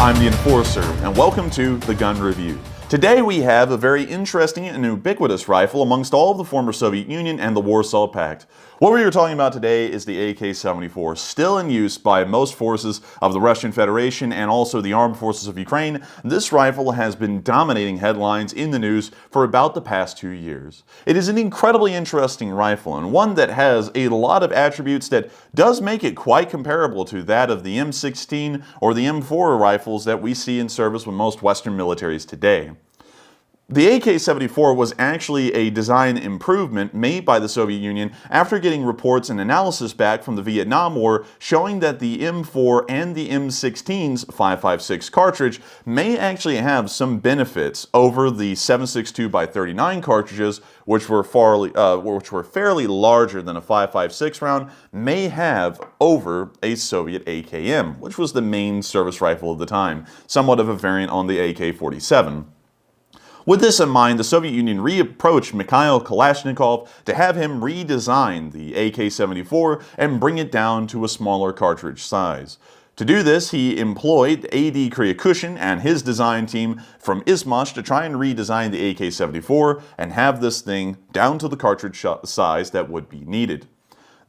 I'm the Enforcer, and welcome to the Gun Review. Today we have a very interesting and ubiquitous rifle amongst all of the former Soviet Union and the Warsaw Pact. What we are talking about today is the AK-74, still in use by most forces of the Russian Federation and also the armed forces of Ukraine. This rifle has been dominating headlines in the news for about the past 2 years. It is an incredibly interesting rifle and one that has a lot of attributes that does make it quite comparable to that of the M16 or the M4 rifles that we see in service with most Western militaries today. The AK-74 was actually a design improvement made by the Soviet Union after getting reports and analysis back from the Vietnam War showing that the M4 and the M16's 5.56 cartridge may actually have some benefits over the 7.62x39 cartridges, which were fairly larger than a 5.56 round, may have over a Soviet AKM, which was the main service rifle of the time, somewhat of a variant on the AK-47. With this in mind, the Soviet Union reapproached Mikhail Kalashnikov to have him redesign the AK-74 and bring it down to a smaller cartridge size. To do this, he employed A.D. Kryakushin and his design team from Izmash to try and redesign the AK-74 and have this thing down to the cartridge size that would be needed.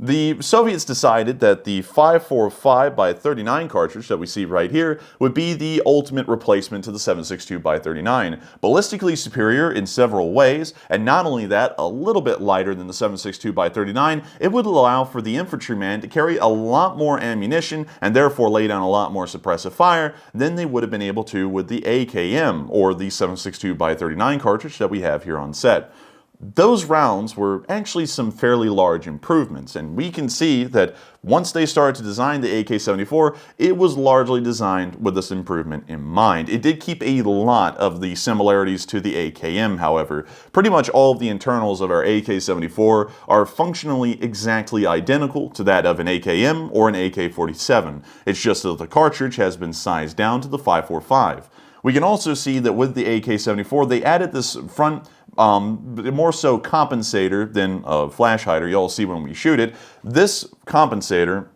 The Soviets decided that the 5.45x39 cartridge that we see right here would be the ultimate replacement to the 7.62x39, ballistically superior in several ways, and not only that, a little bit lighter than the 7.62x39, it would allow for the infantryman to carry a lot more ammunition and therefore lay down a lot more suppressive fire than they would have been able to with the AKM, or the 7.62x39 cartridge that we have here on set. Those rounds were actually some fairly large improvements, and we can see that once they started to design the AK-74, it was largely designed with this improvement in mind. It did keep a lot of the similarities to the AKM, however. Pretty much all of the internals of our AK-74 are functionally exactly identical to that of an AKM or an AK-47. It's just that the cartridge has been sized down to the 5.45. We can also see that with the AK-74, they added this front more so compensator than a flash hider. You'll see when we shoot it. This compensator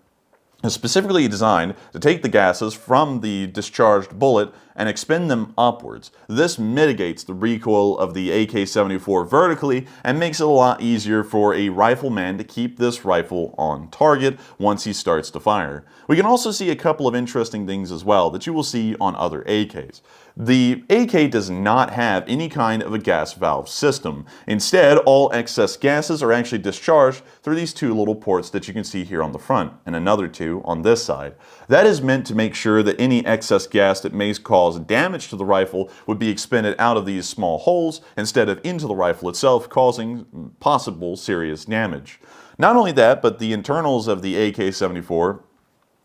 is specifically designed to take the gases from the discharged bullet and expend them upwards. This mitigates the recoil of the AK-74 vertically and makes it a lot easier for a rifleman to keep this rifle on target once he starts to fire. We can also see a couple of interesting things as well that you will see on other AKs. The AK does not have any kind of a gas valve system. Instead, all excess gases are actually discharged through these two little ports that you can see here on the front, and another two on this side. That is meant to make sure that any excess gas that may cause damage to the rifle would be expended out of these small holes instead of into the rifle itself, causing possible serious damage. Not only that, but the internals of the AK-74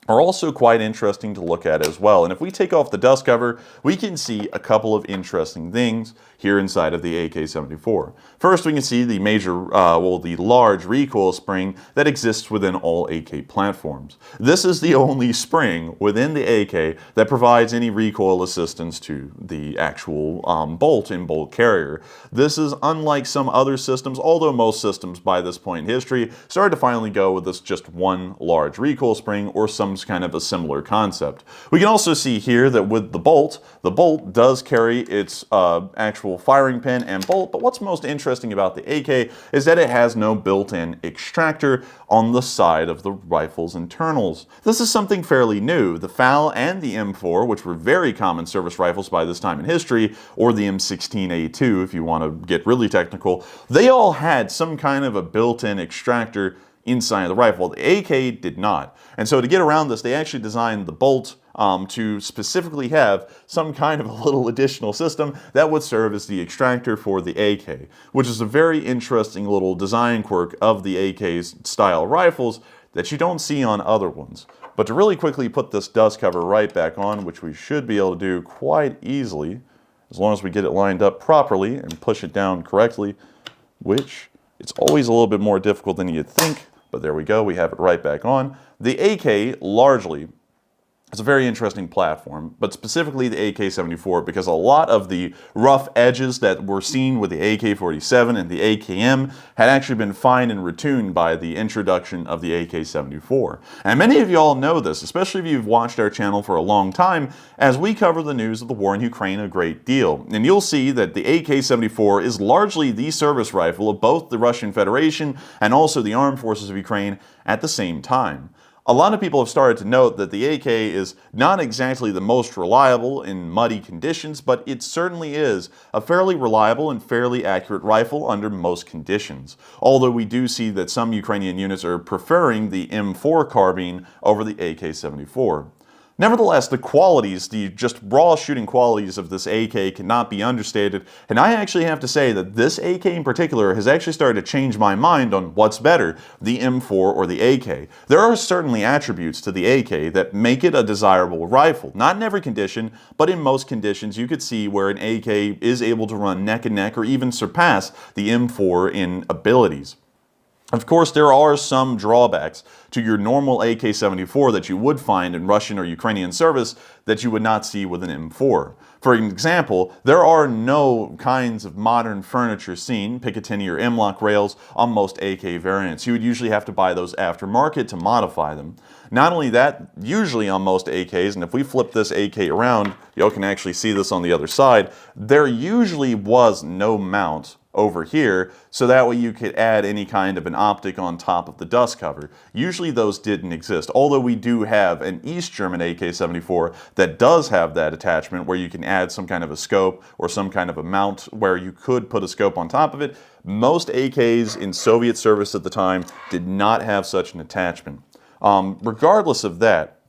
are also quite interesting to look at as well. And if we take off the dust cover, we can see a couple of interesting things here inside of the AK-74. First, we can see the the large recoil spring that exists within all AK platforms. This is the only spring within the AK that provides any recoil assistance to the actual bolt and bolt carrier. This is unlike some other systems, although most systems by this point in history started to finally go with this just one large recoil spring or some kind of a similar concept. We can also see here that with the bolt does carry its actual firing pin and bolt, but what's most interesting about the AK is that it has no built-in extractor on the side of the rifle's internals. This is something fairly new. The FAL and the M4, which were very common service rifles by this time in history, or the M16A2 if you want to get really technical, they all had some kind of a built-in extractor inside of the rifle. The AK did not. And so to get around this, they actually designed the bolt to specifically have some kind of a little additional system that would serve as the extractor for the AK, which is a very interesting little design quirk of the AK's style rifles that you don't see on other ones. But to really quickly put this dust cover right back on, which we should be able to do quite easily, as long as we get it lined up properly and push it down correctly, which it's always a little bit more difficult than you'd think, but there we go, we have it right back on. The AK largely It's a very interesting platform, but specifically the AK-74, because a lot of the rough edges that were seen with the AK-47 and the AKM had actually been fined and retuned by the introduction of the AK-74. And many of y'all know this, especially if you've watched our channel for a long time, as we cover the news of the war in Ukraine a great deal. And you'll see that the AK-74 is largely the service rifle of both the Russian Federation and also the armed forces of Ukraine at the same time. A lot of people have started to note that the AK is not exactly the most reliable in muddy conditions, but it certainly is a fairly reliable and fairly accurate rifle under most conditions. Although we do see that some Ukrainian units are preferring the M4 carbine over the AK-74. Nevertheless, the qualities, the just raw shooting qualities of this AK cannot be understated, and I actually have to say that this AK in particular has actually started to change my mind on what's better, the M4 or the AK. There are certainly attributes to the AK that make it a desirable rifle. Not in every condition, but in most conditions you could see where an AK is able to run neck and neck or even surpass the M4 in abilities. Of course, there are some drawbacks to your normal AK-74 that you would find in Russian or Ukrainian service that you would not see with an M4. For example, there are no kinds of modern furniture seen, Picatinny or M-LOK rails, on most AK variants. You would usually have to buy those aftermarket to modify them. Not only that, usually on most AKs, and if we flip this AK around, you can actually see this on the other side, there usually was no mount over here, so that way you could add any kind of an optic on top of the dust cover. Usually those didn't exist, although we do have an East German AK-74 that does have that attachment where you can add some kind of a scope or some kind of a mount where you could put a scope on top of it. Most AKs in Soviet service at the time did not have such an attachment. Regardless of that,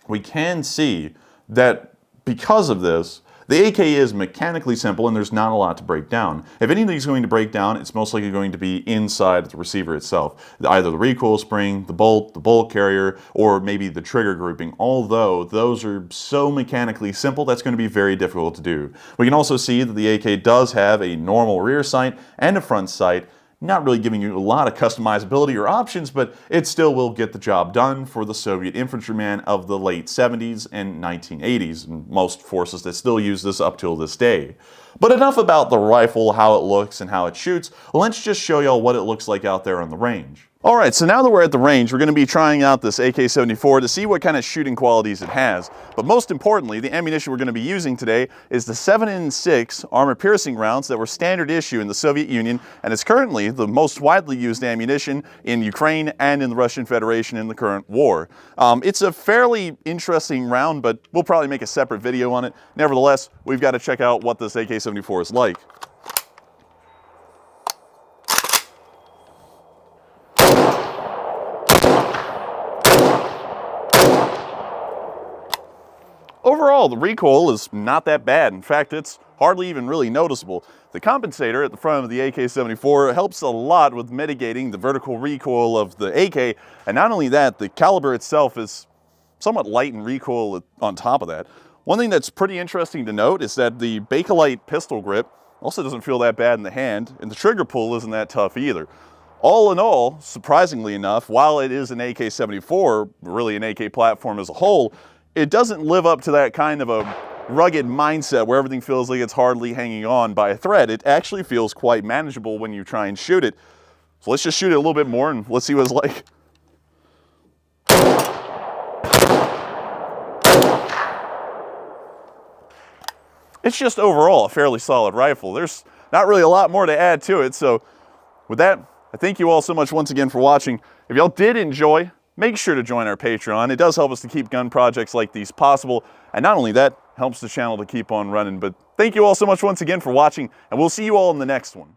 we can see that because of this, the AK is mechanically simple and there's not a lot to break down. If anything is going to break down, it's most likely going to be inside the receiver itself. Either the recoil spring, the bolt carrier, or maybe the trigger grouping. Although those are so mechanically simple, that's going to be very difficult to do. We can also see that the AK does have a normal rear sight and a front sight, not really giving you a lot of customizability or options, but it still will get the job done for the Soviet infantryman of the late 70s and 1980s, and most forces that still use this up till this day. But enough about the rifle, how it looks, and how it shoots. Let's just show y'all what it looks like out there on the range. Alright, so now that we're at the range, we're going to be trying out this AK-74 to see what kind of shooting qualities it has. But most importantly, the ammunition we're going to be using today is the 7.6 armor-piercing rounds that were standard issue in the Soviet Union, and is currently the most widely used ammunition in Ukraine and in the Russian Federation in the current war. It's a fairly interesting round, but we'll probably make a separate video on it. Nevertheless, we've got to check out what this AK-74 is like. Overall, the recoil is not that bad. In fact, it's hardly even really noticeable. The compensator at the front of the AK-74 helps a lot with mitigating the vertical recoil of the AK, and not only that, the caliber itself is somewhat light in recoil on top of that. One thing that's pretty interesting to note is that the Bakelite pistol grip also doesn't feel that bad in the hand, and the trigger pull isn't that tough either. All in all, surprisingly enough, while it is an AK-74, really an AK platform as a whole, it doesn't live up to that kind of a rugged mindset where everything feels like it's hardly hanging on by a thread. It actually feels quite manageable when you try and shoot it. So let's just shoot it a little bit more and let's see what it's like. It's just overall a fairly solid rifle. There's not really a lot more to add to it. So with that, I thank you all so much once again for watching. If y'all did enjoy, make sure to join our Patreon. It does help us to keep gun projects like these possible. And not only that, helps the channel to keep on running. But thank you all so much once again for watching, and we'll see you all in the next one.